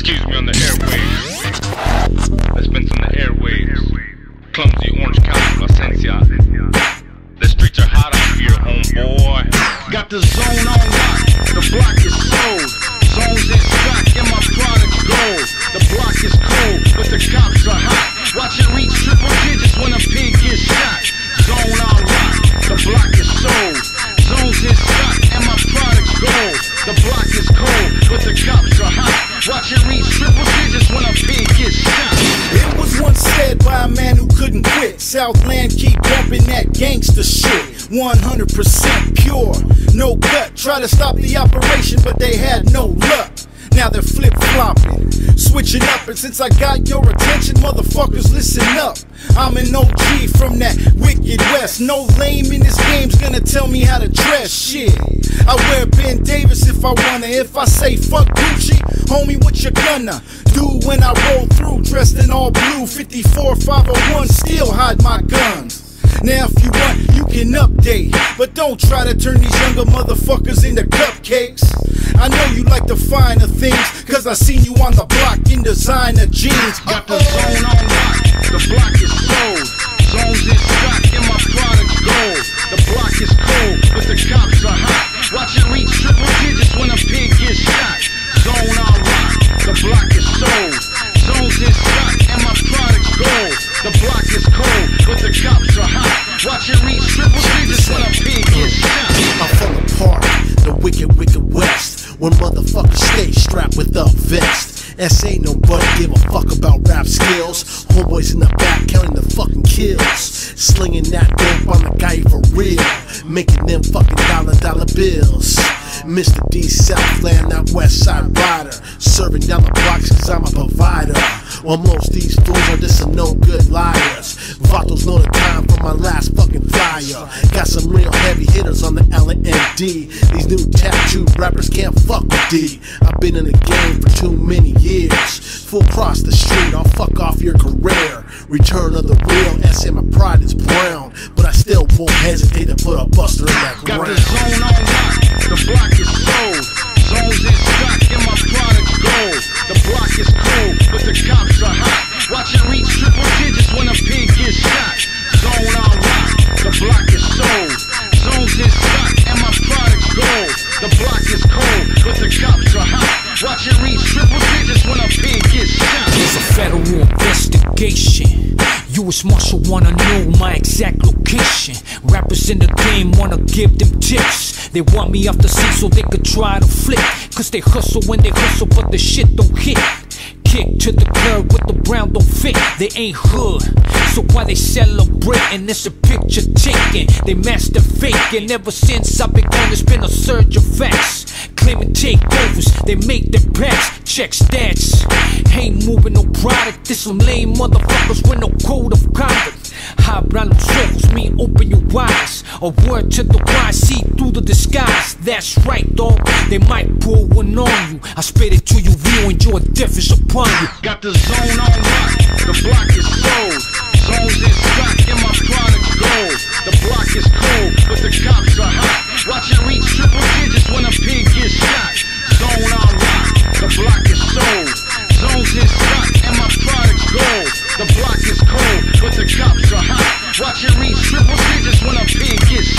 Excuse me on the airwaves. Let's spin on the airwaves. Clumsy Orange County, Placencia. The streets are hot out here, homeboy. Got the zone on lock, the block is sold. Zones in stock and my products gold. The block is cold, but the cops are hot. Watch it reach triple digits when a pig gets shot. Zone on lock, the block is sold. Zones in stock and my products gold. The block is cold, but the cops are hot. Watch it reach triple digits when a pig gets shot. It was once said by a man who couldn't quit. Southland keep bumping that gangster shit. 100% pure, no cut. Try to stop the operation, but they had no luck. Now they're flip-flopping, switching up, and since I got your attention, motherfuckers, listen up. I'm an OG from that wicked west. No lame in this game's gonna tell me how to dress. Shit, I wear Ben Davis if I wanna. If I say fuck Gucci, homie, what you gonna do when I roll through dressed in all blue? 54 501, still hide my guns. Now if you want, you can update, but don't try to turn these younger motherfuckers into cupcakes. I know you like the finer things, cause I seen you on the block in designer jeans. Got the zone on lock, the block is sold. Zones in stock and my products gold. The block is cold, but the cops are hot. Watch it reach triple digits when a pig gets shot. Zone on lock, the block is sold. Zones in stock and my products gold. The block is cold, but the cops are hot. Watch it reach triple digits when a pig gets shot. I fall apart, the wicked, wicked west, when motherfuckers stay strapped with a vest. Ain't nobody give a fuck about rap skills. Homeboys in the back counting the fucking kills, slinging that dope on the guy for real, making them fucking dollar bills. Mr. D Southland, that West Side rider, serving down the blocks cause I'm a provider. While most these fools are just some no good liars. Vatos know the time for my last fucking flyer. Got some real heavy hitters on the L&D. These new tattooed rappers can't fuck with D. I've been in the game for too many years. Full cross the street, I'll fuck off your career. Return of the real, SM, my pride is brown, but I still won't hesitate to put a buster in that ground. Got the zone on lock, the block is sold. Zones in stock and my products gold. The block is cold, but the cops are hot. Watch it reach triple digits when a pig gets shot. Zone on lock, the block is sold. Zones in stock and my products gold. The block is cold, but the cops are hot. Watch it reach triple digits when a pig gets shot. It's a federal investigation. U.S. Marshal wanna know my exact location. Rappers in the game wanna give them tips. They want me off the scene so they could try to flip. Cause they hustle when they hustle, but the shit don't hit. Kick to the curb with the brown don't fit. They ain't hood, so why they celebrating? It's a picture taken. They master faking. Ever since I've been gone, there's been a surge of facts. Claiming takeovers, they make their packs. Check stats, ain't moving no product. This some lame motherfuckers with no code of conduct. Abran los ojos, me open your eyes. A word to the wise, see through the disguise. That's right, dog, they might pull one on you. I spit it to you real and your death is upon you. Got the zone on lock, the block is sold. Zones in stock and my products gold. The block is cold, but the cops are hot. Watch it reach triple digits when a pig gets shot. Zone on lock, the block is sold. Zones in stock and my products gold. The block is cold, but the cops are hot. Watch it reach triple digits when a pig gets shot.